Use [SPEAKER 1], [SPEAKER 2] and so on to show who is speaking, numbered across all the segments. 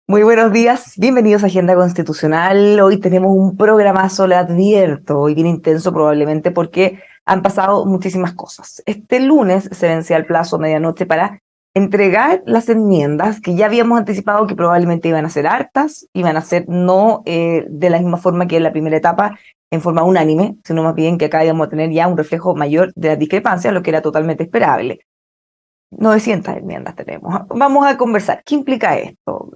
[SPEAKER 1] Muy buenos días, bienvenidos a Agenda Constitucional. Hoy tenemos un programazo, le advierto, hoy bien intenso probablemente porque han pasado muchísimas cosas. Este lunes se vencía el plazo medianoche para entregar las enmiendas que ya habíamos anticipado que probablemente iban a ser hartas, iban a ser no de la misma forma que en la primera etapa, en forma unánime, sino más bien que acá íbamos a tener ya un reflejo mayor de las discrepancias, lo que era totalmente esperable. 900 enmiendas tenemos. Vamos a conversar. ¿Qué implica esto?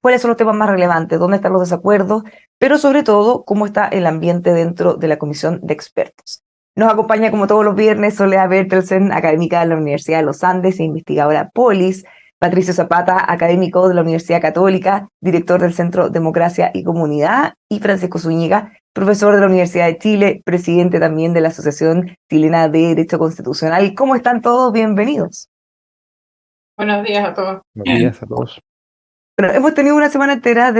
[SPEAKER 1] ¿Cuáles son los temas más relevantes? ¿Dónde están los desacuerdos? Pero sobre todo, ¿cómo está el ambiente dentro de la comisión de expertos? Nos acompaña, como todos los viernes, Soledad Bertelsen, académica de la Universidad de los Andes e investigadora Polis; Patricio Zapata, académico de la Universidad Católica, director del Centro Democracia y Comunidad; y Francisco Zúñiga, profesor de la Universidad de Chile, presidente también de la Asociación Chilena de Derecho Constitucional. ¿Cómo están todos? Bienvenidos.
[SPEAKER 2] Buenos días a todos.
[SPEAKER 3] Buenos días a todos.
[SPEAKER 1] Bueno, hemos tenido una semana entera,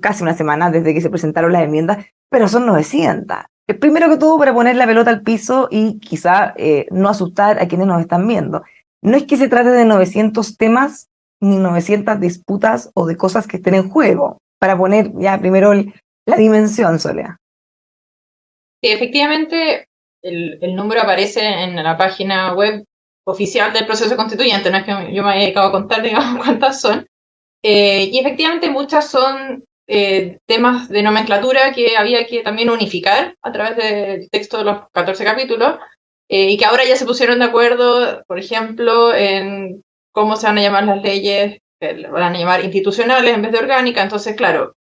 [SPEAKER 1] casi una semana desde que se presentaron las enmiendas, pero son 900. Primero que todo, para poner la pelota al piso y quizá no asustar a quienes nos están viendo. No es que se trate de 900 temas ni 900 disputas o de cosas que estén en juego, para poner ya primero la dimensión, Soledad.
[SPEAKER 2] Efectivamente, el número aparece en la página web oficial del proceso constituyente, no es que yo me haya dedicado a contar, digamos, cuántas son. Y efectivamente muchas son temas de nomenclatura que había que también unificar a través del texto de los 14 capítulos, y que ahora ya se pusieron de acuerdo, por ejemplo, en cómo se van a llamar las leyes, que van a llamar institucionales en vez de orgánicas. Entonces, claro,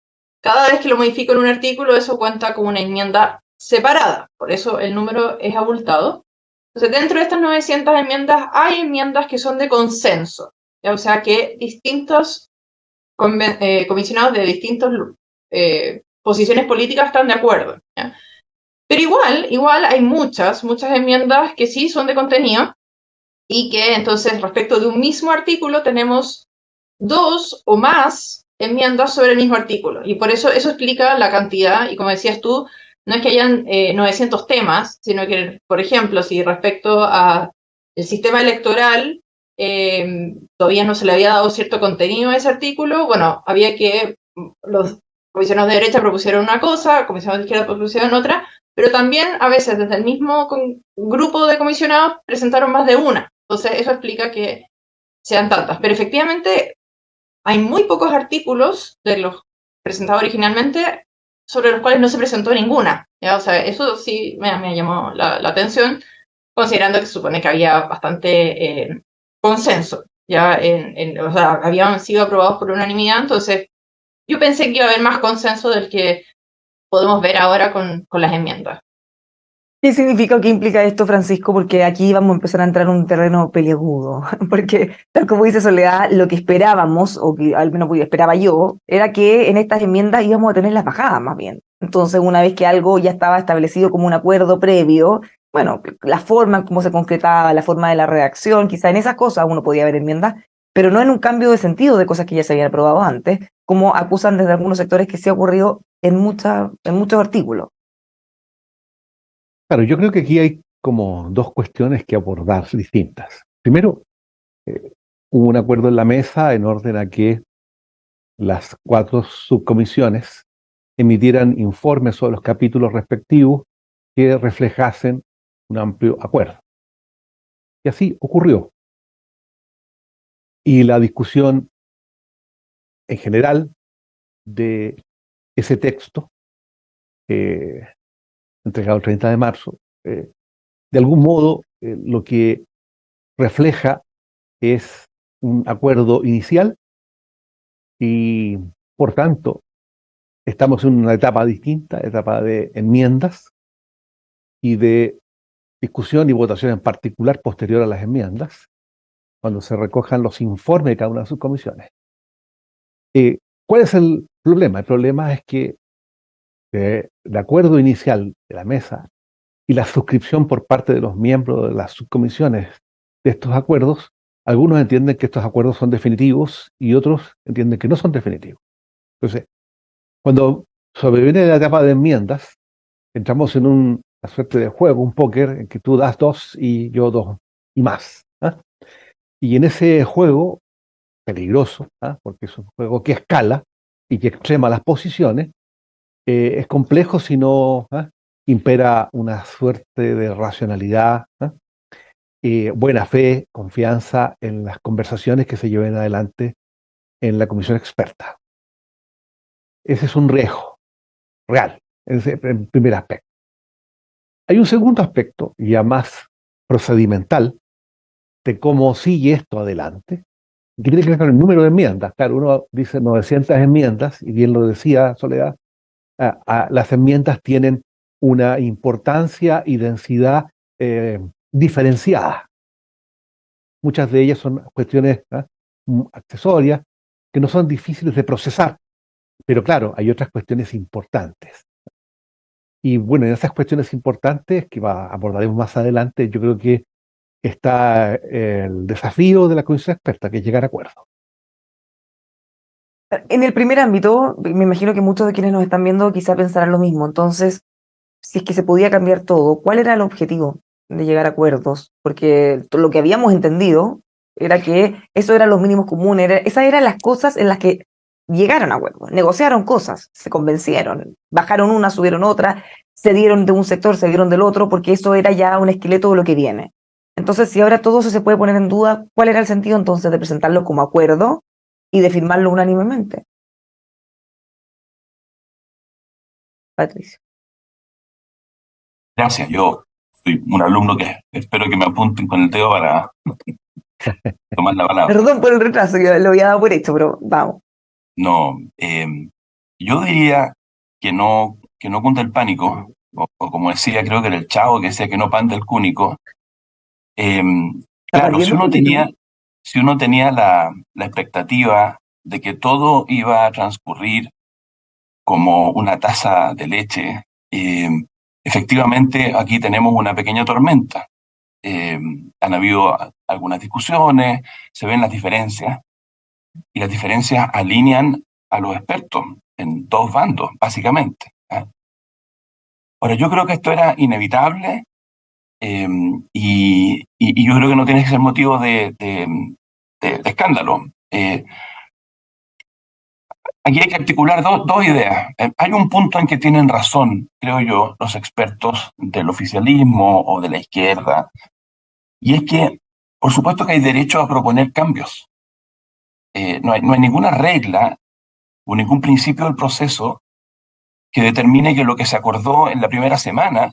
[SPEAKER 2] cada vez que lo modifico en un artículo, eso cuenta como una enmienda separada, por eso el número es abultado. Entonces, dentro de estas 900 enmiendas, hay enmiendas que son de consenso, ¿ya? O sea, que distintos comisionados de distintas posiciones políticas están de acuerdo, ¿ya? Pero igual hay muchas enmiendas que sí son de contenido, y que entonces respecto de un mismo artículo tenemos dos o más enmiendas sobre el mismo artículo. Y por eso explica la cantidad, y como decías tú, no es que hayan 900 temas, sino que, por ejemplo, si respecto a el sistema electoral todavía no se le había dado cierto contenido a ese artículo, bueno, había que, los comisionados de derecha propusieron una cosa, comisionados de izquierda propusieron otra, pero también a veces desde el mismo grupo de comisionados presentaron más de una. Entonces eso explica que sean tantas. Pero efectivamente hay muy pocos artículos de los presentados originalmente sobre los cuales no se presentó ninguna, ¿ya? O sea, eso sí me llamó la atención, considerando que se supone que había bastante consenso, ya o sea, habían sido aprobados por unanimidad. Entonces yo pensé que iba a haber más consenso del que podemos ver ahora con las enmiendas.
[SPEAKER 1] ¿Qué significa o qué implica esto, Francisco? Porque aquí vamos a empezar a entrar en un terreno peliagudo. Porque, tal como dice Soledad, lo que esperábamos, o que al menos esperaba yo, era que en estas enmiendas íbamos a tener las bajadas más bien. Entonces, una vez que algo ya estaba establecido como un acuerdo previo, bueno, la forma en cómo se concretaba, la forma de la redacción, quizá en esas cosas uno podía ver enmiendas, pero no en un cambio de sentido de cosas que ya se habían aprobado antes, como acusan desde algunos sectores que se ha ocurrido en muchos artículos.
[SPEAKER 3] Claro, yo creo que aquí hay como dos cuestiones que abordar distintas. Primero, eh, hubo un acuerdo en la mesa en orden a que las cuatro subcomisiones emitieran informes sobre los capítulos respectivos que reflejasen un amplio acuerdo. Y así ocurrió. Y la discusión en general de ese texto, eh, entregado el 30 de marzo, de algún modo lo que refleja es un acuerdo inicial y, por tanto, estamos en una etapa distinta, etapa de enmiendas y de discusión y votación en particular posterior a las enmiendas, cuando se recojan los informes de cada una de sus comisiones. ¿Cuál es el problema? El problema es que el acuerdo inicial de la mesa y la suscripción por parte de los miembros de las subcomisiones de estos acuerdos, algunos entienden que estos acuerdos son definitivos y otros entienden que no son definitivos. Entonces, cuando sobreviene la etapa de enmiendas, entramos en una suerte de juego, un póker, en que tú das dos y yo dos y más, ¿ah? Y en ese juego peligroso, ¿ah? Porque es un juego que escala, y que extrema las posiciones, es complejo si no impera una suerte de racionalidad, buena fe, confianza en las conversaciones que se lleven adelante en la comisión experta. Ese es un riesgo real, en primer aspecto. Hay un segundo aspecto, ya más procedimental, de cómo sigue esto adelante, que tiene que ver con el número de enmiendas. Claro, uno dice 900 enmiendas, y bien lo decía Soledad, las enmiendas tienen una importancia y densidad diferenciada. Muchas de ellas son cuestiones accesorias que no son difíciles de procesar, pero claro, hay otras cuestiones importantes. Y bueno, en esas cuestiones importantes que abordaremos más adelante, yo creo que está el desafío de la comisión experta, que es llegar a acuerdos.
[SPEAKER 1] En el primer ámbito, me imagino que muchos de quienes nos están viendo quizá pensarán lo mismo. Entonces, si es que se podía cambiar todo, ¿cuál era el objetivo de llegar a acuerdos? Porque lo que habíamos entendido era que eso eran los mínimos comunes, esas eran las cosas en las que llegaron a acuerdos, negociaron cosas, se convencieron, bajaron una, subieron otra, se dieron de un sector, se dieron del otro, porque eso era ya un esqueleto de lo que viene. Entonces, si ahora todo eso se puede poner en duda, ¿cuál era el sentido entonces de presentarlo como acuerdo y de firmarlo unánimemente? Patricio.
[SPEAKER 4] Gracias, yo soy un alumno que espero que me apunten con el dedo para tomar la palabra.
[SPEAKER 1] Perdón por el retraso, yo lo había dado por hecho, pero vamos.
[SPEAKER 4] No, yo diría que no cunde el pánico, o como decía, creo que era el Chavo que decía que no panda el cúnico. Claro, si uno tenía la expectativa de que todo iba a transcurrir como una taza de leche, efectivamente aquí tenemos una pequeña tormenta. Han habido algunas discusiones, se ven las diferencias, y las diferencias alinean a los expertos en dos bandos, básicamente. Ahora, yo creo que esto era inevitable, y yo creo que no tiene que ser motivo de escándalo. Aquí hay que articular dos ideas. Hay un punto en que tienen razón, creo yo, los expertos del oficialismo o de la izquierda, y es que, por supuesto que hay derecho a proponer cambios. No hay ninguna regla o ningún principio del proceso que determine que lo que se acordó en la primera semana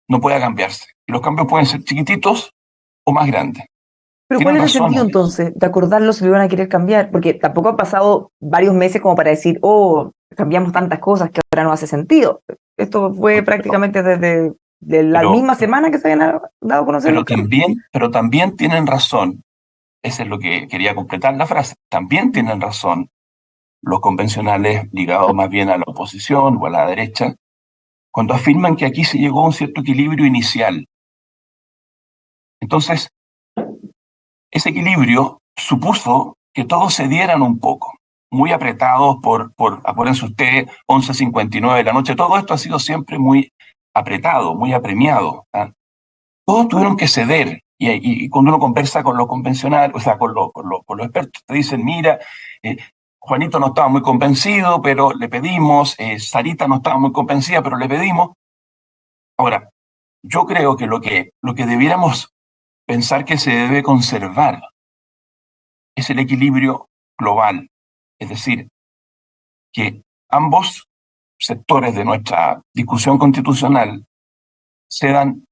[SPEAKER 4] no pueda cambiarse. Y los cambios pueden ser chiquititos o más grandes.
[SPEAKER 1] Pero ¿cuál es el sentido entonces de acordarlo si lo iban a querer cambiar? Porque tampoco han pasado varios meses como para decir, oh, cambiamos tantas cosas que ahora no hace sentido. Esto fue prácticamente desde la misma semana que se habían dado a conocer.
[SPEAKER 4] Pero también tienen razón, eso es lo que quería completar la frase, también tienen razón los convencionales ligados más bien a la oposición o a la derecha, cuando afirman que aquí se llegó a un cierto equilibrio inicial. Entonces, ese equilibrio supuso que todos cedieran un poco, muy apretados acuérdense usted, 11:59 de la noche, todo esto ha sido siempre muy apretado, muy apremiado. Todos tuvieron que ceder, y cuando uno conversa con los convencionales, o sea, con los expertos, te dicen, mira, Juanito no estaba muy convencido, pero le pedimos, Sarita no estaba muy convencida, pero le pedimos. Ahora, yo creo que lo que debiéramos pensar que se debe conservar es el equilibrio global, es decir, que ambos sectores de nuestra discusión constitucional se dan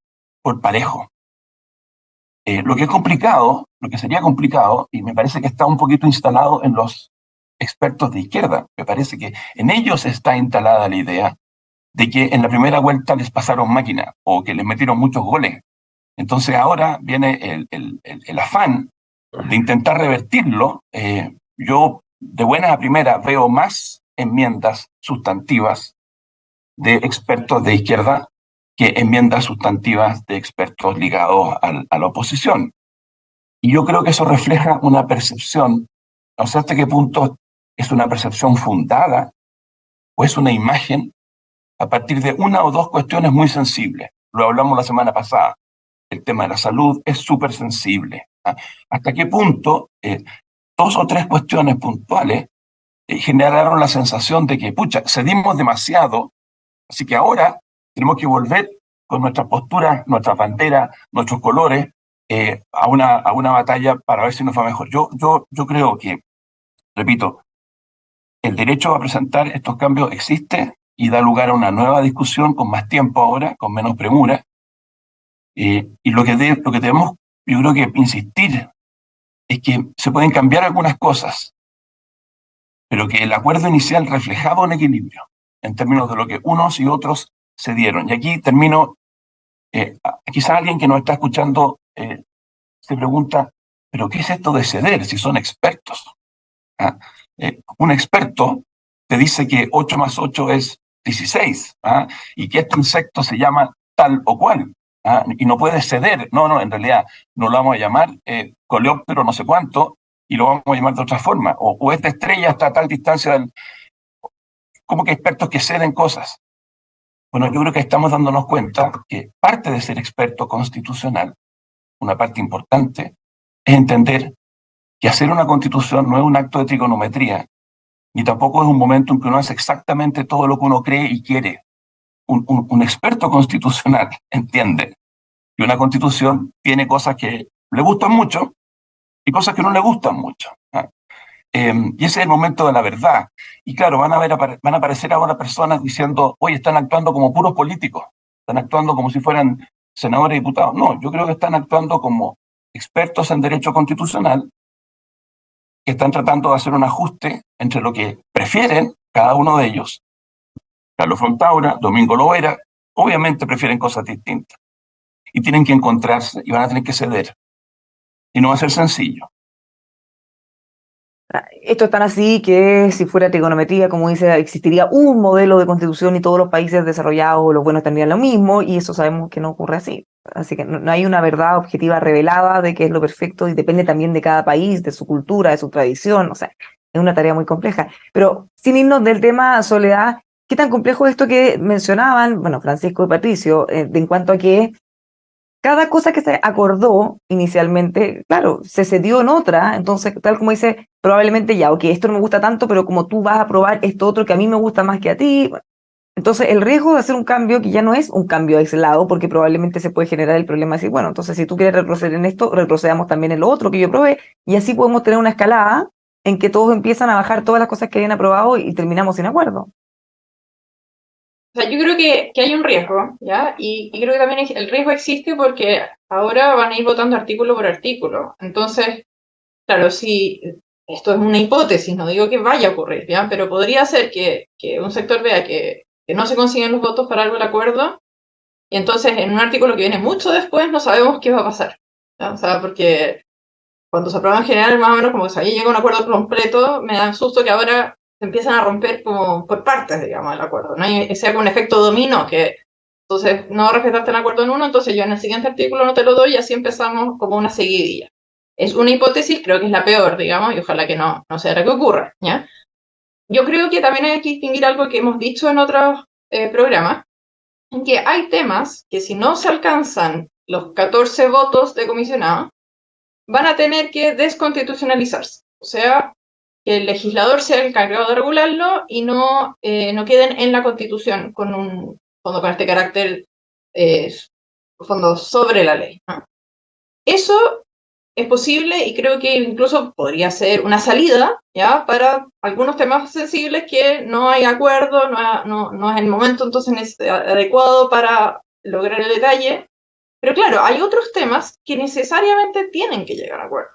[SPEAKER 4] por parejo. Lo que es complicado, lo que sería complicado, y me parece que está un poquito instalado en los expertos de izquierda, me parece que en ellos está instalada la idea de que en la primera vuelta les pasaron máquina o que les metieron muchos goles. Entonces ahora viene el afán de intentar revertirlo. Yo de buenas a primeras veo más enmiendas sustantivas de expertos de izquierda que enmiendas sustantivas de expertos ligados a la oposición. Y yo creo que eso refleja una percepción, no sé hasta qué punto es una percepción fundada o es una imagen a partir de una o dos cuestiones muy sensibles. Lo hablamos la semana pasada. El tema de la salud es súper sensible. ¿Hasta qué punto dos o tres cuestiones puntuales generaron la sensación de que, pucha, cedimos demasiado, así que ahora tenemos que volver con nuestras posturas, nuestras banderas, nuestros colores, a una batalla para ver si nos va mejor. Yo creo que, repito, el derecho a presentar estos cambios existe y da lugar a una nueva discusión con más tiempo ahora, con menos premura. Y lo que debemos, yo creo que insistir es que se pueden cambiar algunas cosas, pero que el acuerdo inicial reflejaba un equilibrio en términos de lo que unos y otros se dieron. Y aquí termino, quizá alguien que nos está escuchando se pregunta, ¿pero qué es esto de ceder si son expertos? ¿Ah? Un experto te dice que 8 más 8 es 16, ¿ah? Y que este insecto se llama tal o cual, ¿ah? Y no puede ceder. No, en realidad no lo vamos a llamar coleóptero no sé cuánto y lo vamos a llamar de otra forma. O esta estrella está a tal distancia del... ¿Cómo que expertos que ceden cosas? Bueno, yo creo que estamos dándonos cuenta que parte de ser experto constitucional, una parte importante, es entender que hacer una constitución no es un acto de trigonometría, ni tampoco es un momento en que uno hace exactamente todo lo que uno cree y quiere. Un experto constitucional entiende que una constitución tiene cosas que le gustan mucho y cosas que no le gustan mucho. Y ese es el momento de la verdad. Y claro, van a aparecer ahora personas diciendo, oye, están actuando como puros políticos, están actuando como si fueran senadores y diputados. No, yo creo que están actuando como expertos en derecho constitucional que están tratando de hacer un ajuste entre lo que prefieren cada uno de ellos. Carlos Fontaura, Domingo Loera, obviamente prefieren cosas distintas. Y tienen que encontrarse y van a tener que ceder. Y no va a ser sencillo.
[SPEAKER 1] Esto es tan así que si fuera trigonometría, como dice, existiría un modelo de constitución y todos los países desarrollados o los buenos tendrían lo mismo, y eso sabemos que no ocurre así. Así que no hay una verdad objetiva revelada de qué es lo perfecto y depende también de cada país, de su cultura, de su tradición. O sea, es una tarea muy compleja. Pero sin irnos del tema, Soledad, ¿qué tan complejo es esto que mencionaban, bueno, Francisco y Patricio, en cuanto a que cada cosa que se acordó inicialmente, claro, se cedió en otra, entonces, tal como dice, probablemente ya, ok, esto no me gusta tanto, pero como tú vas a probar esto otro que a mí me gusta más que a ti, bueno, entonces el riesgo de hacer un cambio que ya no es un cambio aislado, porque probablemente se puede generar el problema de decir, bueno, entonces si tú quieres retroceder en esto, retrocedamos también en lo otro que yo probé, y así podemos tener una escalada en que todos empiezan a bajar todas las cosas que habían aprobado y terminamos sin acuerdo.
[SPEAKER 2] O sea, yo creo que hay un riesgo, ¿ya? Y creo que también el riesgo existe porque ahora van a ir votando artículo por artículo. Entonces, claro, si esto es una hipótesis, no digo que vaya a ocurrir, ¿ya? Pero podría ser que un sector vea que no se consiguen los votos para algo del acuerdo, y entonces en un artículo que viene mucho después no sabemos qué va a pasar, ¿ya? O sea, porque cuando se aprueba en general, más o menos como que se había llegado a un acuerdo completo, me da susto que ahora se empiezan a romper como por partes, digamos, el acuerdo. No hay ese un efecto dominó que entonces no respetaste el acuerdo en uno, entonces yo en el siguiente artículo no te lo doy y así empezamos como una seguidilla. Es una hipótesis, creo que es la peor, digamos, y ojalá que no sea la que ocurra, ¿ya? Yo creo que también hay que distinguir algo que hemos dicho en otros programas, en que hay temas que si no se alcanzan los 14 votos de comisionado, van a tener que desconstitucionalizarse. O sea, que el legislador sea el encargado de regularlo y no queden en la Constitución con un fondo con este carácter fondo sobre la ley, ¿no? Eso es posible y creo que incluso podría ser una salida, ¿ya? Para algunos temas sensibles que no hay acuerdo, no es el momento entonces adecuado para lograr el detalle. Pero claro, hay otros temas que necesariamente tienen que llegar a acuerdo,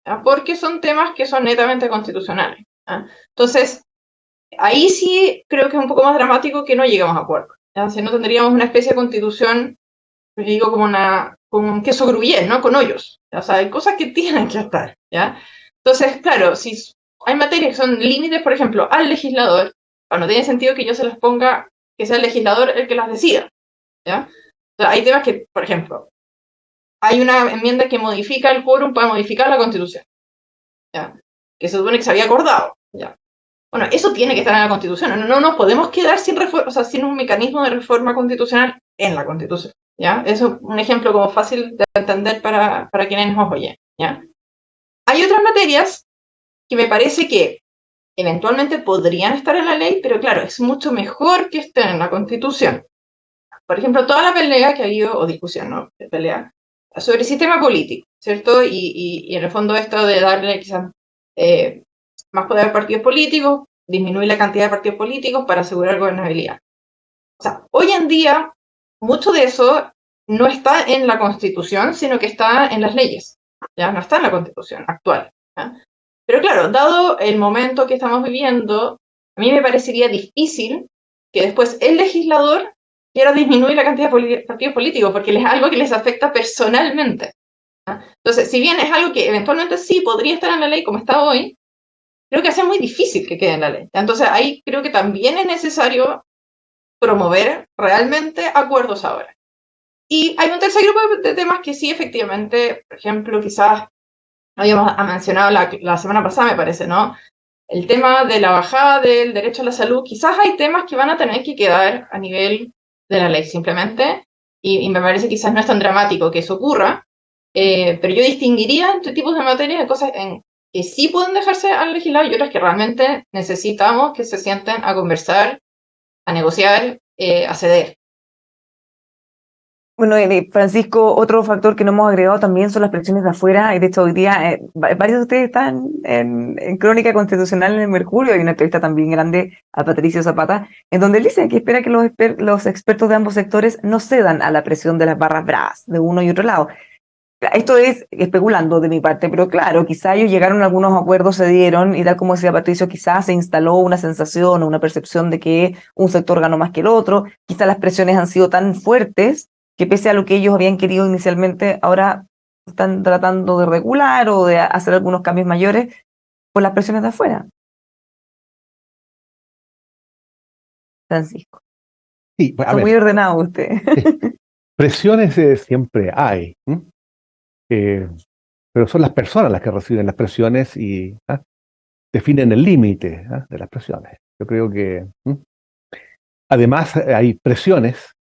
[SPEAKER 2] ¿ya? Porque son temas que son netamente constitucionales, ¿ya? Entonces, ahí sí creo que es un poco más dramático que no llegamos a acuerdo, ¿ya? Si no tendríamos una especie de constitución, digo, como un queso gruyère, ¿no? Con hoyos, ¿ya? O sea, hay cosas que tienen que estar, ¿ya? Entonces, claro, si hay materias que son límites, por ejemplo, al legislador, no tiene sentido que yo se las ponga, que sea el legislador el que las decida, ¿ya? O sea, hay temas que, por ejemplo, hay una enmienda que modifica el quórum para modificar la Constitución, ¿ya? Que se supone que se había acordado, ¿ya? Bueno, eso tiene que estar en la Constitución. No nos podemos quedar sin sin un mecanismo de reforma constitucional en la Constitución, ¿ya? Eso es un ejemplo como fácil de entender para quienes nos oyen, ¿ya? Hay otras materias que me parece que eventualmente podrían estar en la ley, pero claro, es mucho mejor que estén en la Constitución. Por ejemplo, toda la pelea que ha habido, o discusión, ¿no? Pelea, sobre el sistema político, ¿cierto? Y en el fondo esto de darle quizás más poder a partidos políticos, disminuir la cantidad de partidos políticos para asegurar gobernabilidad. O sea, hoy en día, mucho de eso no está en la Constitución, sino que está en las leyes. Ya no está en la Constitución actual. ¿Ya? Pero claro, dado el momento que estamos viviendo, a mí me parecería difícil que después el legislador quiera disminuir la cantidad de partidos políticos, porque es algo que les afecta personalmente. ¿Ya? Entonces, si bien es algo que eventualmente sí podría estar en la ley como está hoy, creo que hace muy difícil que quede en la ley. Entonces, ahí creo que también es necesario promover realmente acuerdos ahora. Y hay un tercer grupo de temas que sí, efectivamente, por ejemplo, quizás habíamos mencionado la semana pasada, me parece, ¿no? El tema de la bajada del derecho a la salud, quizás hay temas que van a tener que quedar a nivel de la ley simplemente, y me parece que quizás no es tan dramático que eso ocurra, pero yo distinguiría entre tipos de materias de cosas que sí pueden dejarse al legislador y otras que realmente necesitamos que se sienten a conversar, a negociar, a ceder.
[SPEAKER 1] Bueno, Francisco, otro factor que no hemos agregado también son las presiones de afuera, y de hecho hoy día varios de ustedes están en Crónica Constitucional en el Mercurio. Hay una entrevista también grande a Patricio Zapata, en donde él dice que espera que los expertos de ambos sectores no cedan a la presión de las barras bravas de uno y otro lado. Esto es especulando de mi parte, pero claro, quizá ellos llegaron a algunos acuerdos, se dieron, y tal como decía Patricio, quizás se instaló una sensación o una percepción de que un sector ganó más que el otro, quizá las presiones han sido tan fuertes que pese a lo que ellos habían querido inicialmente, ahora están tratando de regular o de hacer algunos cambios mayores por las presiones de afuera. Francisco.
[SPEAKER 3] Sí, a
[SPEAKER 1] Está muy
[SPEAKER 3] ver,
[SPEAKER 1] ordenado usted.
[SPEAKER 3] sí, presiones siempre hay, pero son las personas las que reciben las presiones y definen el límite de las presiones. Yo creo que además hay presiones.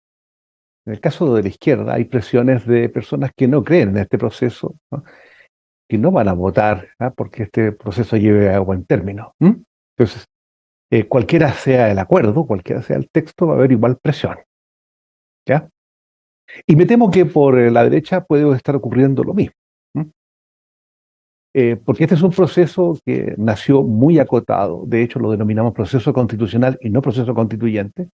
[SPEAKER 3] En el caso de la izquierda, hay presiones de personas que no creen en este proceso, ¿no? Que no van a votar porque este proceso lleve a buen término. Entonces, cualquiera sea el acuerdo, cualquiera sea el texto, va a haber igual presión. ¿Ya? Y me temo que por la derecha puede estar ocurriendo lo mismo. Porque este es un proceso que nació muy acotado, de hecho lo denominamos proceso constitucional y no proceso constituyente.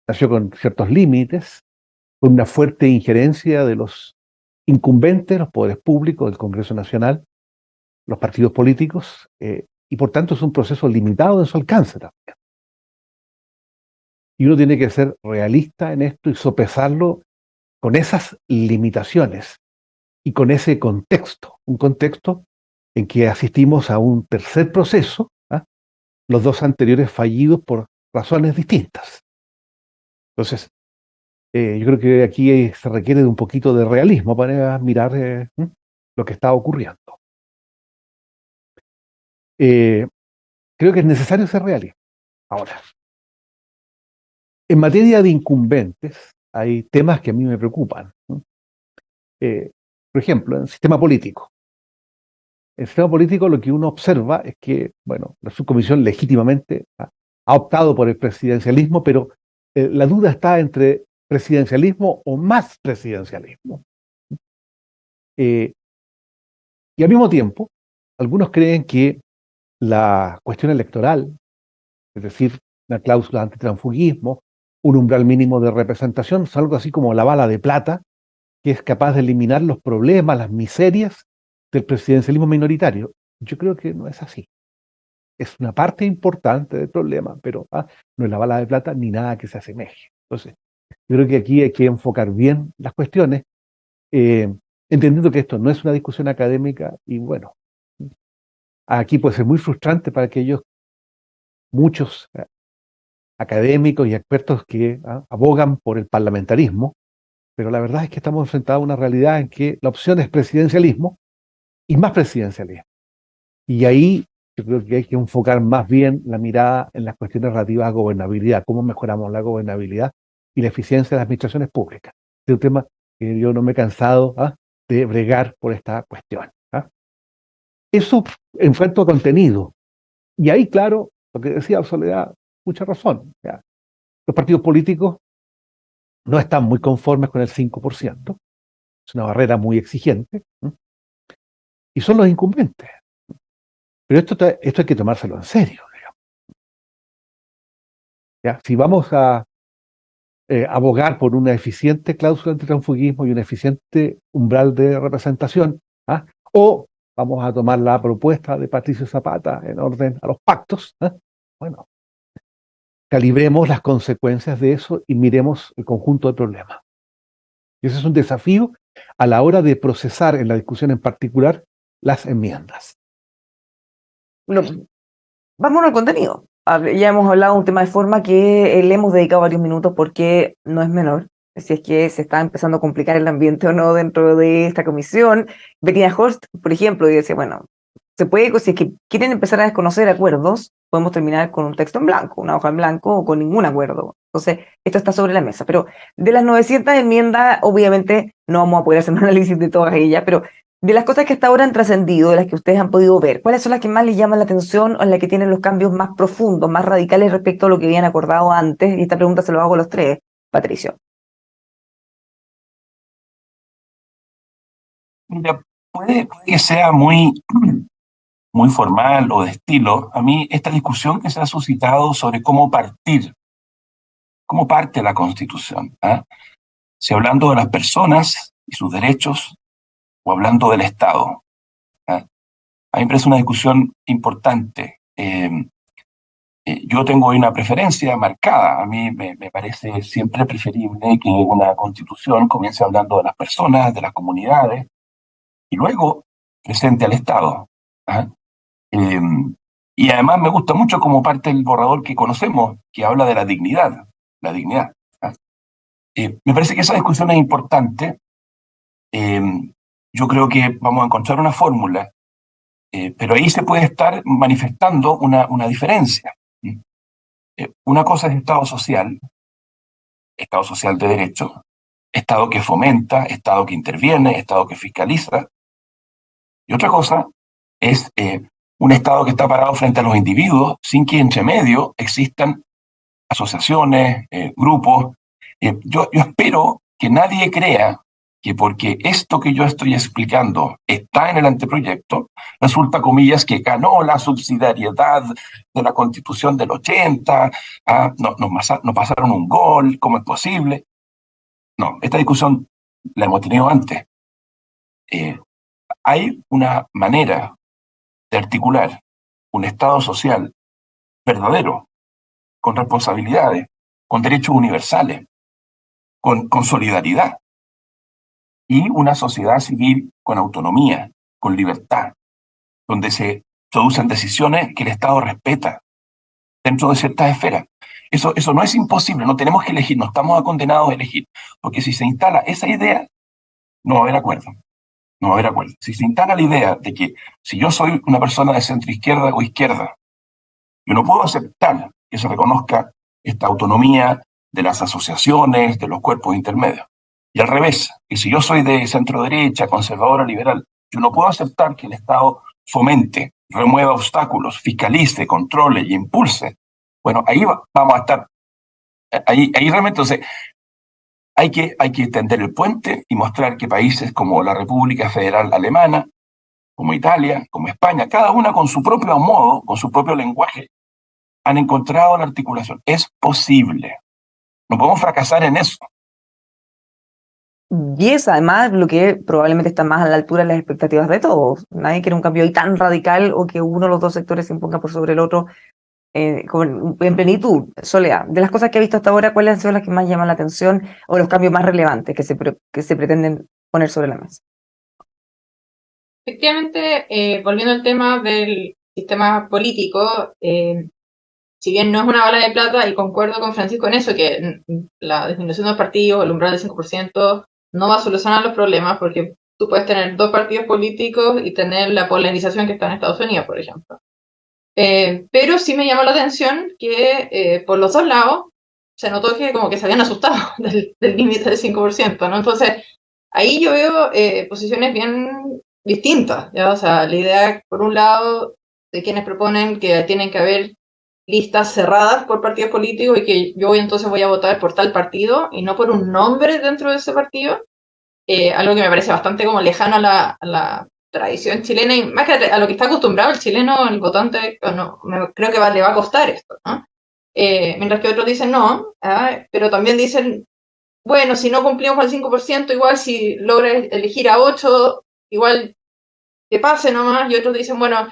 [SPEAKER 3] Nació con ciertos límites, con una fuerte injerencia de los incumbentes, los poderes públicos, el Congreso Nacional, los partidos políticos, y por tanto es un proceso limitado en su alcance también. Y uno tiene que ser realista en esto y sopesarlo con esas limitaciones y con ese contexto, un contexto en que asistimos a un tercer proceso, los dos anteriores fallidos por razones distintas. Entonces, yo creo que aquí se requiere de un poquito de realismo para mirar lo que está ocurriendo. Creo que es necesario ser realista. Ahora, en materia de incumbentes, hay temas que a mí me preocupan. Por ejemplo, en el sistema político. En el sistema político lo que uno observa es que, bueno, la subcomisión legítimamente ha optado por el presidencialismo, pero la duda está entre presidencialismo o más presidencialismo. Y al mismo tiempo, algunos creen que la cuestión electoral, es decir, una cláusula antitransfugismo, un umbral mínimo de representación, es algo así como la bala de plata, que es capaz de eliminar los problemas, las miserias del presidencialismo minoritario. Yo creo que no es así. Es una parte importante del problema, pero no es la bala de plata ni nada que se asemeje. Entonces, yo creo que aquí hay que enfocar bien las cuestiones, entendiendo que esto no es una discusión académica y bueno, aquí puede ser muy frustrante para aquellos muchos académicos y expertos que abogan por el parlamentarismo, pero la verdad es que estamos enfrentados a una realidad en que la opción es presidencialismo y más presidencialismo. Y ahí yo creo que hay que enfocar más bien la mirada en las cuestiones relativas a gobernabilidad, cómo mejoramos la gobernabilidad y la eficiencia de las administraciones públicas. Es un tema que yo no me he cansado de bregar por esta cuestión. Eso en cuanto a contenido. Y ahí, claro, lo que decía Soledad, mucha razón. ¿Ya? Los partidos políticos no están muy conformes con el 5%, es una barrera muy exigente, ¿no? Y son los incumbentes. Pero esto hay que tomárselo en serio, digamos. ¿Ya? Si vamos a abogar por una eficiente cláusula antitransfugismo y un eficiente umbral de representación, ¿ah? O vamos a tomar la propuesta de Patricio Zapata en orden a los pactos, ¿ah? Bueno, calibremos las consecuencias de eso y miremos el conjunto de problemas. Y ese es un desafío a la hora de procesar en la discusión en particular las enmiendas.
[SPEAKER 1] Vámonos al contenido. Ya hemos hablado de un tema de forma que le hemos dedicado varios minutos porque no es menor. Si es que se está empezando a complicar el ambiente o no dentro de esta comisión. Bettina Horst, por ejemplo, decía, bueno, se puede, si es que quieren empezar a desconocer acuerdos, podemos terminar con un texto en blanco, una hoja en blanco o con ningún acuerdo. Entonces, esto está sobre la mesa. Pero de las 900 enmiendas, obviamente no vamos a poder hacer un análisis de todas ellas, pero de las cosas que hasta ahora han trascendido, de las que ustedes han podido ver, ¿cuáles son las que más les llaman la atención o en las que tienen los cambios más profundos, más radicales respecto a lo que habían acordado antes? Y esta pregunta se lo hago a los tres, Patricio.
[SPEAKER 4] Mira, puede que sea muy formal o de estilo. A mí esta discusión que se ha suscitado sobre cómo parte la Constitución, ¿eh? Si hablando de las personas y sus derechos o hablando del Estado. ¿Eh? A mí me parece una discusión importante. Yo tengo una preferencia marcada. A mí me parece siempre preferible que una Constitución comience hablando de las personas, de las comunidades, y luego presente al Estado. ¿Eh? Y además me gusta mucho como parte del borrador que conocemos, que habla de la dignidad. La dignidad. Me parece que esa discusión es importante. Yo creo que vamos a encontrar una fórmula, pero ahí se puede estar manifestando una diferencia. Una cosa es Estado social de derecho, Estado que fomenta, Estado que interviene, Estado que fiscaliza. Y otra cosa es un Estado que está parado frente a los individuos sin que entre medio existan asociaciones, grupos. Yo espero que nadie crea que porque esto que yo estoy explicando está en el anteproyecto, resulta, comillas, que ganó la subsidiariedad de la Constitución del 80, no pasaron un gol, ¿cómo es posible? No, esta discusión la hemos tenido antes. Hay una manera de articular un Estado social verdadero, con responsabilidades, con derechos universales, con solidaridad, y una sociedad civil con autonomía, con libertad, donde se producen decisiones que el Estado respeta dentro de ciertas esferas. Eso no es imposible, no tenemos que elegir, no estamos condenados a elegir, porque si se instala esa idea, no va a haber acuerdo. No va a haber acuerdo. Si se instala la idea de que si yo soy una persona de centro izquierda o izquierda, yo no puedo aceptar que se reconozca esta autonomía de las asociaciones, de los cuerpos intermedios. Y al revés, que si yo soy de centro derecha, conservadora, liberal, yo no puedo aceptar que el Estado fomente, remueva obstáculos, fiscalice, controle y impulse. Bueno, ahí vamos a estar. Ahí realmente, entonces, hay que tender el puente y mostrar que países como la República Federal Alemana, como Italia, como España, cada una con su propio modo, con su propio lenguaje, han encontrado la articulación. Es posible. No podemos fracasar en eso.
[SPEAKER 1] Y es además lo que probablemente está más a la altura de las expectativas de todos. Nadie quiere un cambio ahí tan radical o que uno de los dos sectores se imponga por sobre el otro en plenitud. Soledad, de las cosas que he visto hasta ahora, ¿cuáles han sido las que más llaman la atención o los cambios más relevantes que se pretenden poner sobre la mesa?
[SPEAKER 2] Efectivamente, volviendo al tema del sistema político, si bien no es una bala de plata, y concuerdo con Francisco en eso, que la disminución de los partidos, el umbral del 5%, no va a solucionar los problemas, porque tú puedes tener dos partidos políticos y tener la polarización que está en Estados Unidos, por ejemplo. Pero sí me llamó la atención que por los dos lados se notó que como que se habían asustado del límite del 5%, ¿no? Entonces, ahí yo veo posiciones bien distintas, ¿ya? O sea, la idea, por un lado, de quienes proponen que tienen que haber listas cerradas por partidos políticos y que yo entonces voy a votar por tal partido y no por un nombre dentro de ese partido, algo que me parece bastante como lejano a la tradición chilena y más que a lo que está acostumbrado el chileno, el votante, no, creo que le va a costar esto, ¿no? Mientras que otros dicen no, pero también dicen, bueno, si no cumplimos con el 5%, igual si logras elegir a 8, igual que pase nomás, y otros dicen, bueno,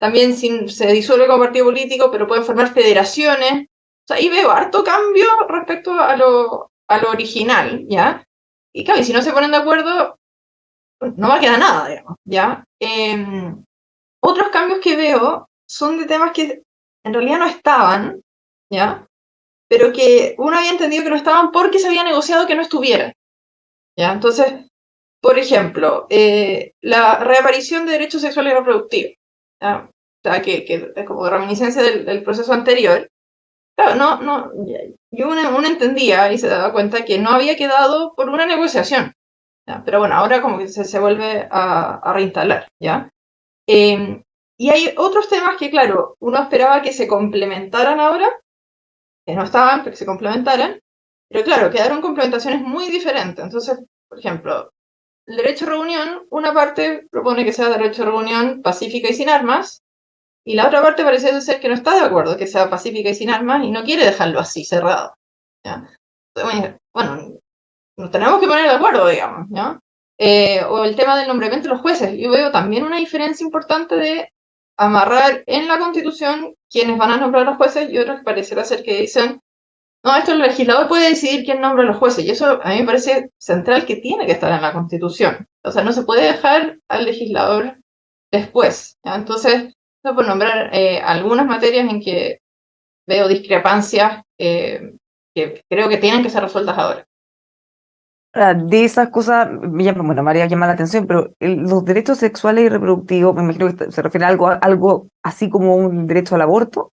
[SPEAKER 2] también se disuelve como partido político, pero pueden formar federaciones. O sea, ahí veo harto cambio respecto a lo original, ¿ya? Y claro, y si no se ponen de acuerdo, no va a quedar nada, digamos, ¿ya? Otros cambios que veo son de temas que en realidad no estaban, ¿ya? Pero que uno había entendido que no estaban porque se había negociado que no estuvieran, ¿ya? Entonces, por ejemplo, la reaparición de derechos sexuales y reproductivos, ¿ya? O sea, que es como reminiscencia del proceso anterior. Claro, uno entendía y se daba cuenta que no había quedado por una negociación, ¿ya? Pero bueno, ahora como que se vuelve a reinstalar, ¿ya? Y hay otros temas que, claro, uno esperaba que se complementaran ahora, que no estaban, pero que se complementaran, pero claro, quedaron complementaciones muy diferentes. Entonces, por ejemplo, el derecho a reunión, una parte propone que sea derecho a reunión pacífica y sin armas, y la otra parte parece ser que no está de acuerdo que sea pacífica y sin armas y no quiere dejarlo así, cerrado, ¿ya? Bueno, nos tenemos que poner de acuerdo, digamos, ¿ya? O el tema del nombramiento de los jueces. Yo veo también una diferencia importante de amarrar en la Constitución quienes van a nombrar a los jueces y otros que pareciera ser que dicen, no, esto el legislador puede decidir quién nombra a los jueces, y eso a mí me parece central que tiene que estar en la Constitución. O sea, no se puede dejar al legislador después, ¿ya? Entonces, por nombrar algunas materias en que veo discrepancias que creo que tienen que ser resueltas ahora.
[SPEAKER 1] Ahora, de esas cosas, bueno, me haría llamar la atención, pero los derechos sexuales y reproductivos, me imagino que se refiere a algo así como un derecho al aborto.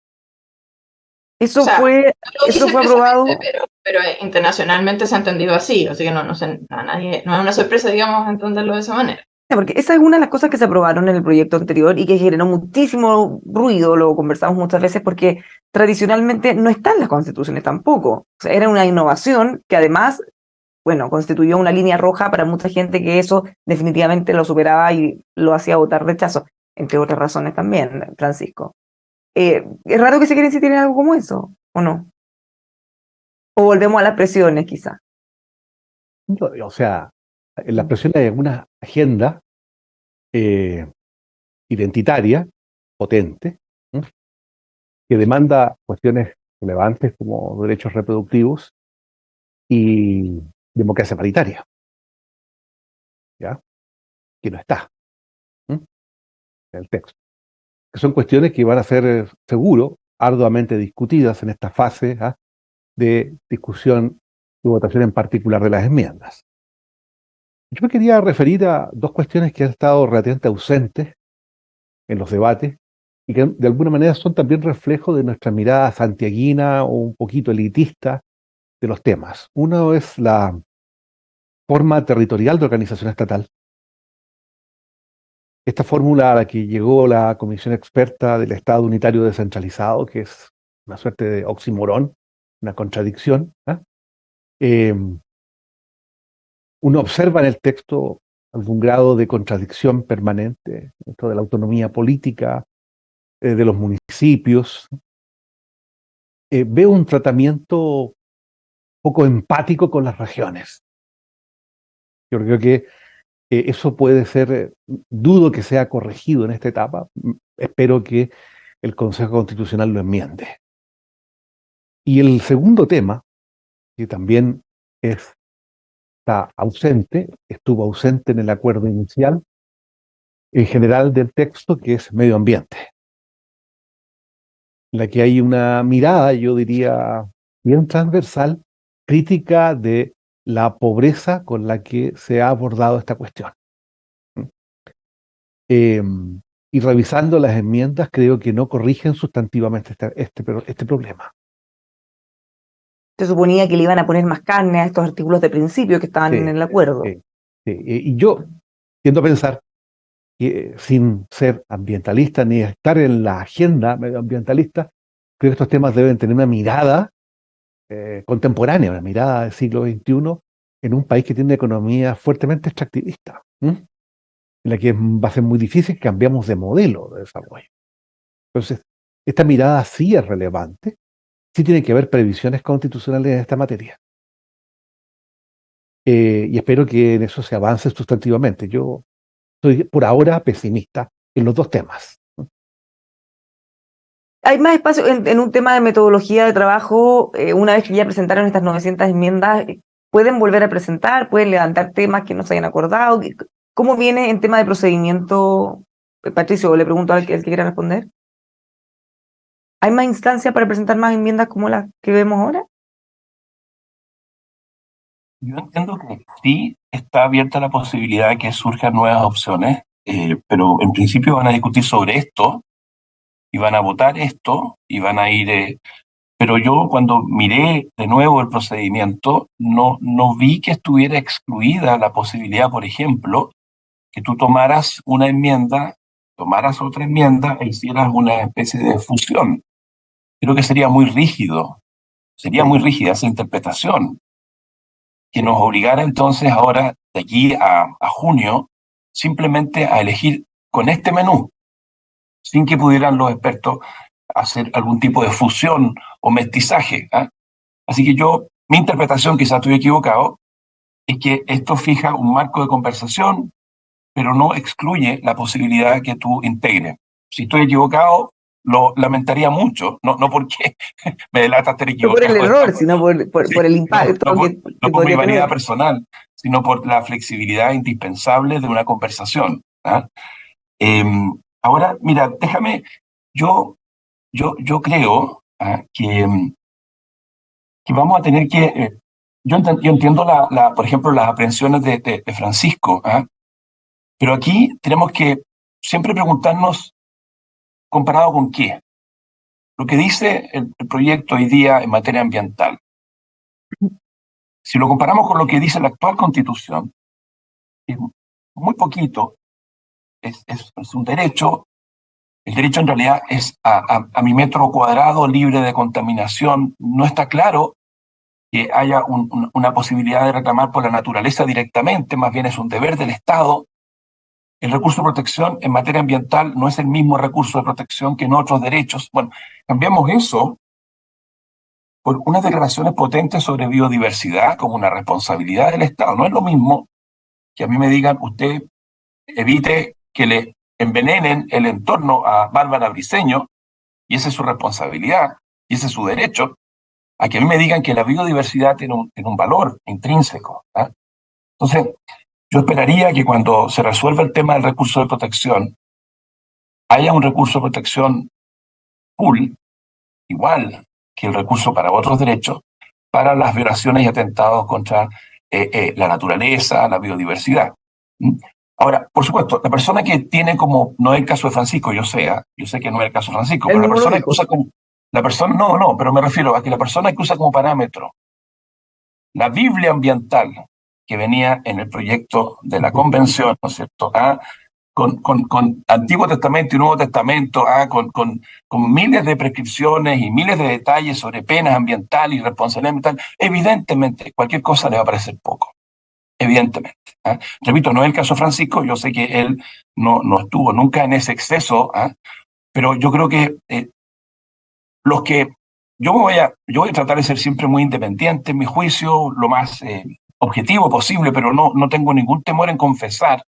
[SPEAKER 2] O sea, no lo
[SPEAKER 1] Eso
[SPEAKER 2] dice
[SPEAKER 1] fue aprobado.
[SPEAKER 2] expresamente, pero internacionalmente se ha entendido así, así que no sé, a nadie, no es una sorpresa, digamos, entenderlo de esa manera.
[SPEAKER 1] Porque esa es una de las cosas que se aprobaron en el proyecto anterior y que generó muchísimo ruido, lo conversamos muchas veces, porque tradicionalmente no está en las constituciones tampoco. O sea, era una innovación que además, bueno, constituyó una línea roja para mucha gente que eso definitivamente lo superaba y lo hacía votar rechazo, entre otras razones también, Francisco. Es raro que se quiera insistir en algo como eso, ¿o no? O volvemos a las presiones, quizá.
[SPEAKER 3] O sea, en las presiones hay una agenda identitaria, potente, ¿no? Que demanda cuestiones relevantes como derechos reproductivos y democracia paritaria, ¿ya? Que no está, ¿no? En el texto. Que son cuestiones que van a ser, seguro, arduamente discutidas en esta fase, ¿ah?, de discusión y votación en particular de las enmiendas. Yo me quería referir a dos cuestiones que han estado relativamente ausentes en los debates y que de alguna manera son también reflejo de nuestra mirada santiaguina o un poquito elitista de los temas. Uno es la forma territorial de organización estatal. Esta fórmula a la que llegó la Comisión Experta del Estado Unitario Descentralizado, que es una suerte de oxímoron, una contradicción, ¿ah? Uno observa en el texto algún grado de contradicción permanente dentro de la autonomía política de los municipios. Veo un tratamiento poco empático con las regiones. Yo creo que eso puede ser, dudo que sea corregido en esta etapa. Espero que el Consejo Constitucional lo enmiende. Y el segundo tema, que también está ausente, estuvo ausente en el acuerdo inicial, en general del texto, que es medio ambiente, en la que hay una mirada, yo diría, bien transversal, crítica de la pobreza con la que se ha abordado esta cuestión. Y revisando las enmiendas, creo que no corrigen sustantivamente este problema.
[SPEAKER 1] Se suponía que le iban a poner más carne a estos artículos de principio que estaban en el acuerdo.
[SPEAKER 3] Y yo tiendo a pensar sin ser ambientalista ni estar en la agenda medioambientalista, creo que estos temas deben tener una mirada contemporánea, una mirada del siglo XXI en un país que tiene una economía fuertemente extractivista, en la que va a ser muy difícil que cambiemos de modelo de desarrollo. Entonces, esta mirada sí es relevante, sí tiene que haber previsiones constitucionales en esta materia. Y espero que en eso se avance sustantivamente. Yo soy por ahora pesimista en los dos temas.
[SPEAKER 1] ¿Hay más espacio en un tema de metodología de trabajo? Una vez que ya presentaron estas 900 enmiendas, ¿pueden volver a presentar? ¿Pueden levantar temas que no se hayan acordado? ¿Cómo viene en tema de procedimiento? Patricio, le pregunto al que quiera responder. ¿Hay más instancias para presentar más enmiendas como las que vemos ahora?
[SPEAKER 4] Yo entiendo que sí está abierta la posibilidad de que surjan nuevas opciones, pero en principio van a discutir sobre esto y van a votar esto y van a ir... pero yo cuando miré de nuevo el procedimiento, no vi que estuviera excluida la posibilidad, por ejemplo, que tú tomaras una enmienda, tomaras otra enmienda e hicieras una especie de fusión. Creo que sería muy rígido, sería muy rígida esa interpretación, que nos obligara entonces ahora, de aquí a junio, simplemente a elegir con este menú, sin que pudieran los expertos hacer algún tipo de fusión o mestizaje. Así que mi interpretación, quizás estoy equivocado, es que esto fija un marco de conversación, pero no excluye la posibilidad que tú integres. Si estoy equivocado, lo lamentaría mucho, no porque me delata estar
[SPEAKER 1] No por
[SPEAKER 4] equivocado.
[SPEAKER 1] el error, sino por el impacto que
[SPEAKER 4] no por mi
[SPEAKER 1] podría
[SPEAKER 4] variedad
[SPEAKER 1] tener.
[SPEAKER 4] personal, sino por la flexibilidad indispensable de una conversación. Ahora, mira, déjame, yo creo que vamos a tener que... yo entiendo, por ejemplo, las aprehensiones de Francisco, pero aquí tenemos que siempre preguntarnos, ¿comparado con qué? Lo que dice el proyecto hoy día en materia ambiental. Si lo comparamos con lo que dice la actual Constitución, es muy poquito, es un derecho. El derecho en realidad es a mi metro cuadrado libre de contaminación. No está claro que haya una posibilidad de reclamar por la naturaleza directamente, más bien es un deber del Estado. El recurso de protección en materia ambiental no es el mismo recurso de protección que en otros derechos. Bueno, cambiamos eso por unas declaraciones potentes sobre biodiversidad como una responsabilidad del Estado. No es lo mismo que a mí me digan, usted evite que le envenenen el entorno a Bárbara Briceño, y esa es su responsabilidad, y ese es su derecho, a que a mí me digan que la biodiversidad tiene un valor intrínseco. Entonces, yo esperaría que cuando se resuelva el tema del recurso de protección, haya un recurso de protección full, igual que el recurso para otros derechos, para las violaciones y atentados contra la naturaleza, la biodiversidad. Ahora, por supuesto, la persona que tiene como, no es el caso de Francisco, yo sé que no es el caso de Francisco, pero la persona que usa como, pero me refiero a que la persona que usa como parámetro la Biblia ambiental que venía en el proyecto de la convención, ¿no es cierto? Con Antiguo Testamento y Nuevo Testamento, con miles de prescripciones y miles de detalles sobre penas ambientales y responsabilidad ambiental, evidentemente cualquier cosa le va a parecer poco. Evidentemente. Repito, no es el caso de Francisco, yo sé que él no estuvo nunca en ese exceso, pero yo creo que yo voy a tratar de ser siempre muy independiente en mi juicio, lo más objetivo posible, pero no tengo ningún temor en confesar.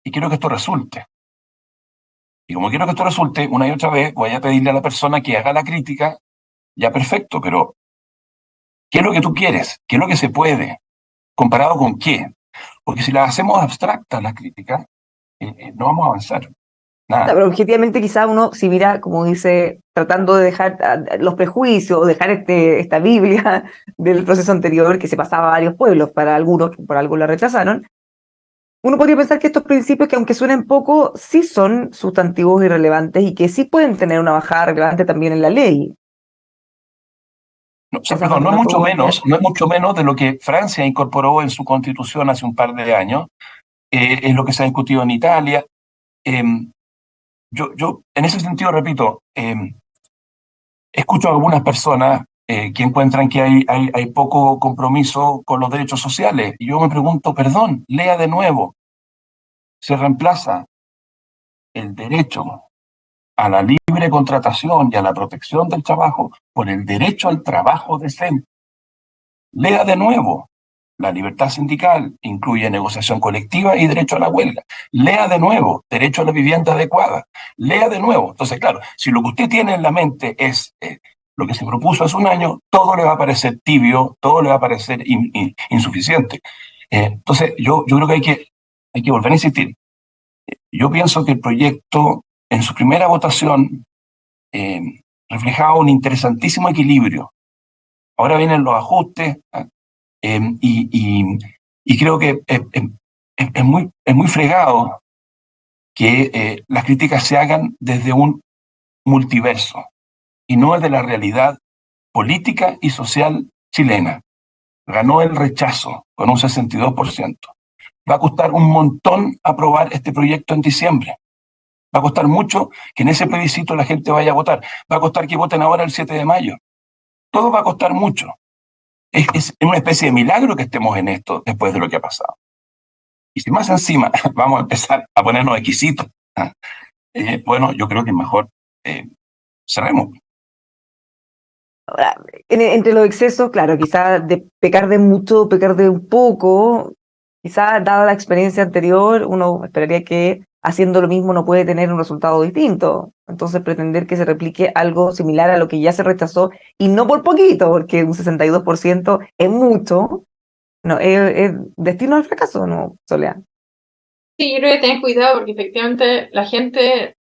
[SPEAKER 4] Y quiero que esto resulte. Y como quiero que esto resulte, una y otra vez voy a pedirle a la persona que haga la crítica, ya perfecto, pero ¿qué es lo que tú quieres? ¿Qué es lo que se puede? ¿Comparado con qué? Porque si las hacemos abstractas las críticas, no vamos a avanzar. Nada.
[SPEAKER 1] Pero objetivamente quizá uno, si mira, como dice, tratando de dejar los prejuicios, dejar esta Biblia del proceso anterior que se pasaba a varios pueblos, para algunos que por algo la rechazaron, uno podría pensar que estos principios, que aunque suenen poco, sí son sustantivos y relevantes y que sí pueden tener una bajada relevante también en la ley.
[SPEAKER 4] No es mucho menos de lo que Francia incorporó en su constitución hace un par de años, es lo que se ha discutido en Italia. Yo en ese sentido, repito, escucho a algunas personas que encuentran que hay poco compromiso con los derechos sociales. Y yo me pregunto, perdón, lea de nuevo. Se reemplaza el derecho a la libre contratación y a la protección del trabajo por el derecho al trabajo decente. Lea de nuevo. La libertad sindical incluye negociación colectiva y derecho a la huelga. Lea de nuevo, derecho a la vivienda adecuada. Lea de nuevo. Entonces, claro, si lo que usted tiene en la mente es lo que se propuso hace un año, todo le va a parecer tibio, todo le va a parecer insuficiente. Entonces, yo creo que hay que volver a insistir. Yo pienso que el proyecto, en su primera votación, reflejaba un interesantísimo equilibrio. Ahora vienen los ajustes, y creo que es muy fregado que las críticas se hagan desde un multiverso y no desde la realidad política y social chilena. Ganó el rechazo con un 62%. Va a costar un montón aprobar este proyecto en diciembre. Va a costar mucho que en ese plebiscito la gente vaya a votar. Va a costar que voten ahora el 7 de mayo. Todo va a costar mucho. Es una especie de milagro que estemos en esto después de lo que ha pasado. Y si más encima vamos a empezar a ponernos exquisitos, bueno, yo creo que mejor cerremos.
[SPEAKER 1] Ahora, entre los excesos, claro, quizás de pecar de mucho, pecar de un poco, quizás dada la experiencia anterior, uno esperaría que haciendo lo mismo no puede tener un resultado distinto. Entonces pretender que se replique algo similar a lo que ya se rechazó, y no por poquito, porque un 62% es mucho, no, es destino al fracaso, ¿no, Soledad?
[SPEAKER 2] Sí, yo creo que tener cuidado porque efectivamente la gente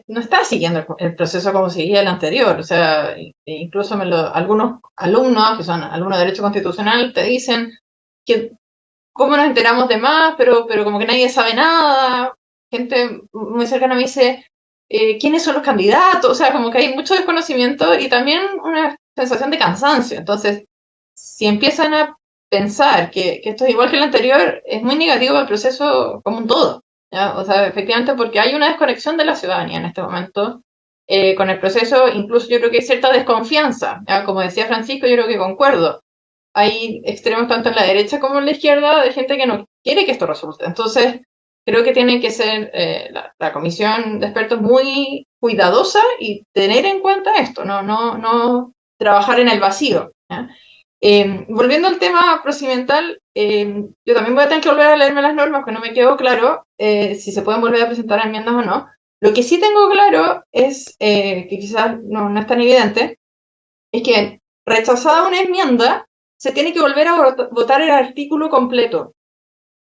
[SPEAKER 2] no está siguiendo el proceso como seguía el anterior. O sea, incluso algunos alumnos, que son alumnos de Derecho Constitucional, te dicen que cómo nos enteramos de más, pero como que nadie sabe nada. Gente muy cercana me dice, ¿quiénes son los candidatos? O sea, como que hay mucho desconocimiento y también una sensación de cansancio. Entonces, si empiezan a pensar que esto es igual que el anterior, es muy negativo para el proceso como un todo. ¿Ya? O sea, efectivamente, porque hay una desconexión de la ciudadanía en este momento con el proceso. Incluso yo creo que hay cierta desconfianza. ¿Ya? Como decía Francisco, yo creo que concuerdo. Hay extremos tanto en la derecha como en la izquierda de gente que no quiere que esto resulte. Entonces, creo que tiene que ser la comisión de expertos muy cuidadosa y tener en cuenta esto, no trabajar en el vacío. ¿Ya? Volviendo al tema procedimental, yo también voy a tener que volver a leerme las normas, que no me quedó claro si se pueden volver a presentar enmiendas o no. Lo que sí tengo claro es, que quizás no es tan evidente, es que rechazada una enmienda, se tiene que volver a votar el artículo completo.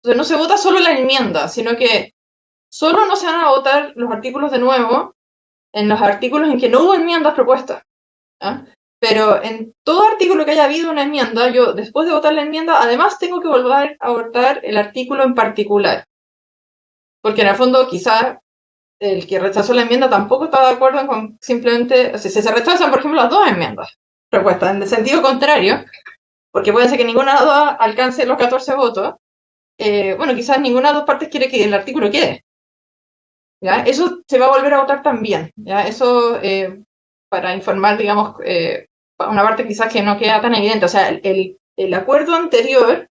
[SPEAKER 2] Entonces no se vota solo la enmienda, sino que solo no se van a votar los artículos de nuevo en los artículos en que no hubo enmiendas propuestas. ¿Ya? Pero en todo artículo que haya habido una enmienda, yo después de votar la enmienda, además tengo que volver a votar el artículo en particular. Porque en el fondo quizás el que rechazó la enmienda tampoco está de acuerdo con simplemente, o sea, si se rechazan, por ejemplo, las dos enmiendas propuestas en el sentido contrario, porque puede ser que ninguna de las dos alcance los 14 votos, bueno, quizás ninguna de las dos partes quiere que el artículo quede. ¿Ya? Eso se va a volver a votar también. ¿Ya? Eso, para informar, digamos, una parte quizás que no queda tan evidente. O sea, el acuerdo anterior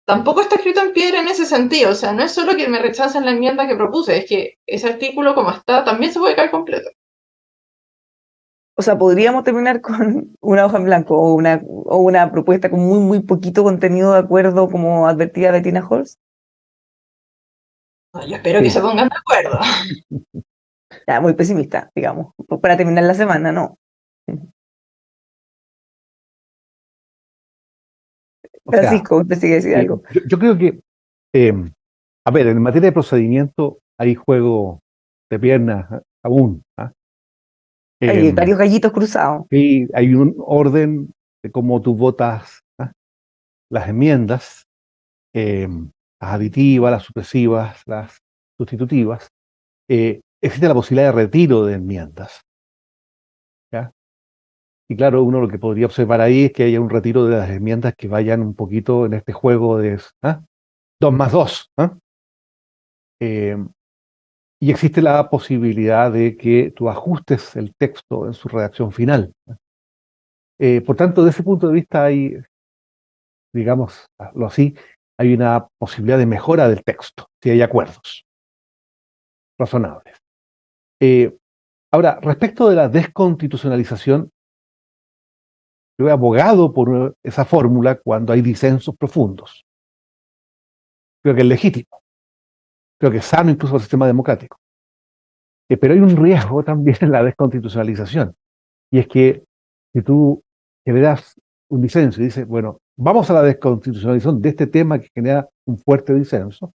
[SPEAKER 2] tampoco está escrito en piedra en ese sentido. O sea, no es solo que me rechacen la enmienda que propuse, es que ese artículo como está también se puede caer completo.
[SPEAKER 1] O sea, podríamos terminar con una hoja en blanco o una propuesta con muy, muy poquito contenido de acuerdo, como advertía Bettina Holz.
[SPEAKER 2] No, yo espero que se pongan de acuerdo.
[SPEAKER 1] Ya, muy pesimista, digamos, para terminar la semana, ¿no? Francisco, usted sigue decir algo.
[SPEAKER 3] Yo creo que, a ver, en materia de procedimiento hay juego de piernas aún.
[SPEAKER 1] Hay varios gallitos cruzados.
[SPEAKER 3] Sí, hay un orden de cómo tú votas las enmiendas, las aditivas, las supresivas, las sustitutivas. Existe la posibilidad de retiro de enmiendas. ¿Ya? Y claro, uno lo que podría observar ahí es que haya un retiro de las enmiendas que vayan un poquito en este juego de 2 más 2. Eh, y existe la posibilidad de que tú ajustes el texto en su redacción final. Por tanto, desde ese punto de vista hay, digámoslo así, hay una posibilidad de mejora del texto, si hay acuerdos razonables. Ahora, respecto de la desconstitucionalización, yo he abogado por esa fórmula cuando hay disensos profundos. Creo que es legítimo, creo que es sano incluso para el sistema democrático. Pero hay un riesgo también en la desconstitucionalización, y es que si tú generas un disenso y dices, bueno, vamos a la desconstitucionalización de este tema que genera un fuerte disenso,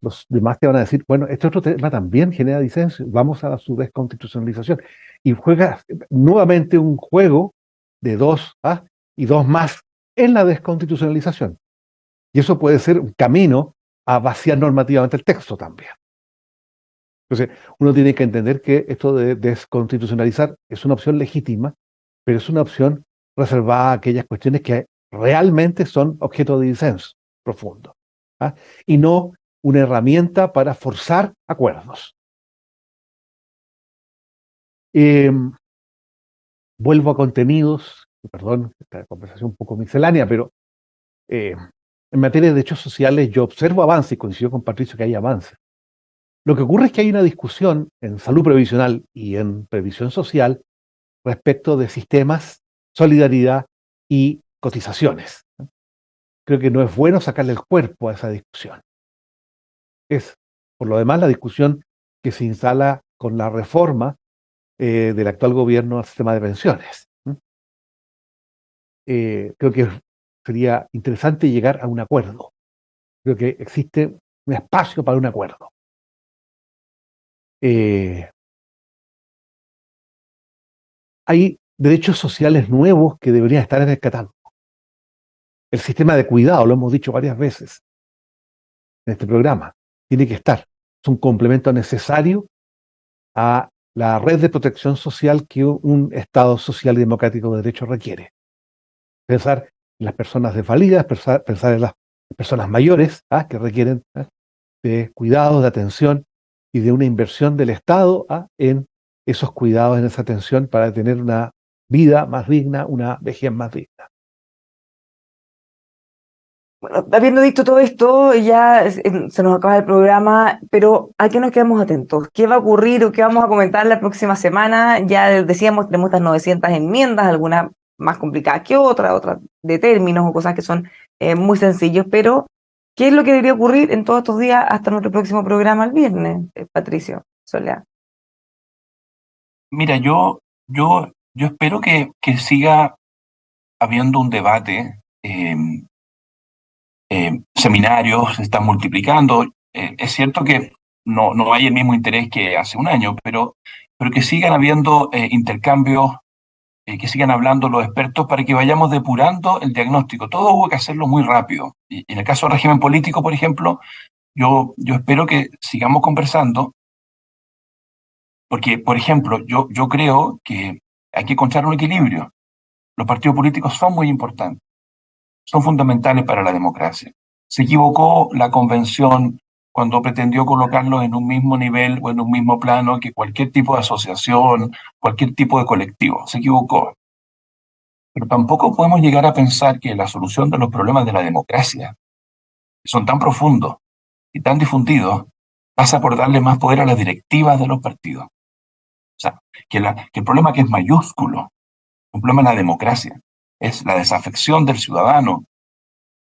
[SPEAKER 3] los demás te van a decir, bueno, este otro tema también genera disenso, vamos a su desconstitucionalización. Y juegas nuevamente un juego de dos y dos más en la desconstitucionalización. Y eso puede ser un camino a vaciar normativamente el texto también. Entonces, uno tiene que entender que esto de desconstitucionalizar es una opción legítima, pero es una opción reservada a aquellas cuestiones que realmente son objeto de disenso profundo, y no una herramienta para forzar acuerdos. Vuelvo a contenidos, perdón, esta conversación un poco miscelánea, pero en materia de derechos sociales yo observo avance y coincido con Patricio que hay avance. Lo que ocurre es que hay una discusión en salud previsional y en previsión social respecto de sistemas, solidaridad y cotizaciones. Creo que no es bueno sacarle el cuerpo a esa discusión. Es, por lo demás, la discusión que se instala con la reforma del actual gobierno al sistema de pensiones. Creo que sería interesante llegar a un acuerdo. Creo que existe un espacio para un acuerdo. Hay derechos sociales nuevos que deberían estar en el catálogo. El sistema de cuidado, lo hemos dicho varias veces en este programa, tiene que estar. Es un complemento necesario a la red de protección social que un Estado social y democrático de derecho requiere. Pensar en las personas desvalidas, pensar en las personas mayores que requieren de cuidados, de atención y de una inversión del Estado en esos cuidados, en esa atención para tener una vida más digna, una vejez más digna.
[SPEAKER 1] Bueno, habiendo dicho todo esto, ya se nos acaba el programa, pero ¿a qué nos quedamos atentos? ¿Qué va a ocurrir o qué vamos a comentar la próxima semana? Ya decíamos, tenemos estas 900 enmiendas, algunas más complicadas que otras de términos o cosas que son muy sencillos, pero ¿qué es lo que debería ocurrir en todos estos días hasta nuestro próximo programa el viernes, Patricio Soleá?
[SPEAKER 4] Mira, yo espero que siga habiendo un debate. Seminarios se están multiplicando. Es cierto que no hay el mismo interés que hace un año, pero que sigan habiendo intercambios, que sigan hablando los expertos para que vayamos depurando el diagnóstico. Todo hubo que hacerlo muy rápido. Y en el caso del régimen político, por ejemplo, yo espero que sigamos conversando, porque, por ejemplo, yo creo que hay que encontrar un equilibrio. Los partidos políticos son muy importantes, son fundamentales para la democracia. Se equivocó la convención cuando pretendió colocarlos en un mismo nivel o en un mismo plano que cualquier tipo de asociación, cualquier tipo de colectivo. Se equivocó. Pero tampoco podemos llegar a pensar que la solución de los problemas de la democracia, que son tan profundos y tan difundidos, pasa por darle más poder a las directivas de los partidos. O sea, que el problema que es mayúsculo, un problema en la democracia, es la desafección del ciudadano,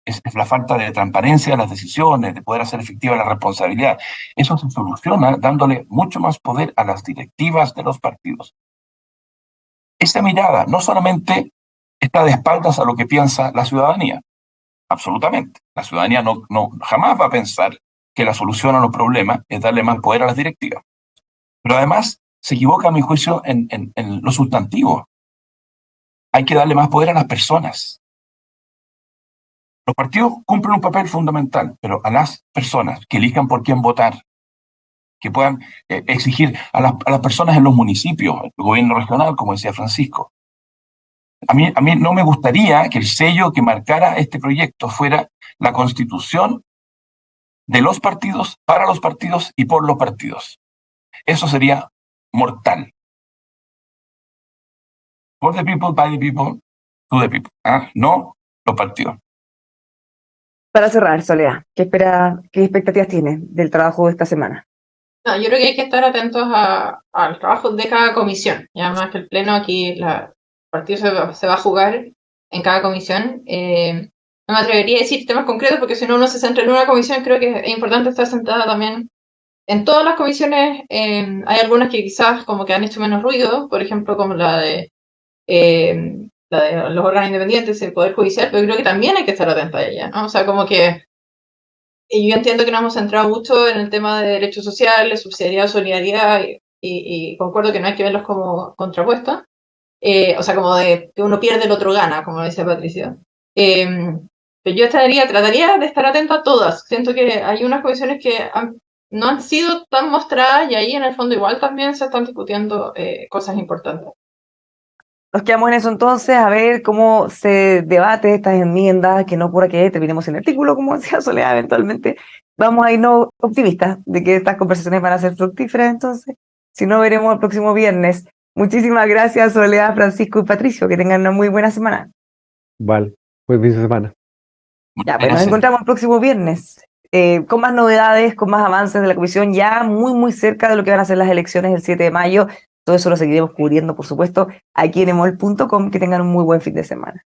[SPEAKER 4] es la falta de transparencia de las decisiones, de poder hacer efectiva la responsabilidad. Eso se soluciona dándole mucho más poder a las directivas de los partidos. Esa mirada no solamente está de espaldas a lo que piensa la ciudadanía, absolutamente. La ciudadanía no jamás va a pensar que la solución a los problemas es darle más poder a las directivas. Pero además se equivoca, a mi juicio, en lo sustantivo. Hay que darle más poder a las personas. Los partidos cumplen un papel fundamental, pero a las personas que elijan por quién votar, que puedan exigir a las personas en los municipios, el gobierno regional, como decía Francisco. A mí no me gustaría que el sello que marcara este proyecto fuera la Constitución de los partidos, para los partidos y por los partidos. Eso sería mortal. For the people, by the people, to the people. No los partidos.
[SPEAKER 1] Para cerrar, Soledad, ¿qué expectativas tienes del trabajo de esta semana?
[SPEAKER 2] No, yo creo que hay que estar atentos al trabajo de cada comisión. Y además que el pleno aquí, el partido se va a jugar en cada comisión. No me atrevería a decir temas concretos porque si no uno se centra en una comisión, creo que es importante estar sentada también en todas las comisiones. Hay algunas que quizás como que han hecho menos ruido, por ejemplo como la de los órganos independientes, el Poder Judicial, pero creo que también hay que estar atenta a ella, ¿no? O sea, como que yo entiendo que nos hemos centrado mucho en el tema de derechos sociales, subsidiariedad, solidaridad, y concuerdo que no hay que verlos como contrapuestos. O sea, como de que uno pierde, el otro gana, como decía Patricia. Pero yo trataría de estar atenta a todas. Siento que hay unas comisiones que no han sido tan mostradas y ahí en el fondo igual también se están discutiendo cosas importantes.
[SPEAKER 1] Nos quedamos en eso entonces, a ver cómo se debate estas enmiendas, que no ocurra que terminemos en el artículo, como decía Soledad, eventualmente. Vamos a irnos optimistas de que estas conversaciones van a ser fructíferas, entonces. Si no, veremos el próximo viernes. Muchísimas gracias, Soledad, Francisco y Patricio. Que tengan una muy buena semana.
[SPEAKER 3] Vale, buen fin de semana.
[SPEAKER 1] Ya, pues nos encontramos el próximo viernes con más novedades, con más avances de la comisión, ya muy cerca de lo que van a ser las elecciones del 7 de mayo. Todo eso lo seguiremos cubriendo, por supuesto, aquí en emol.com. Que tengan un muy buen fin de semana.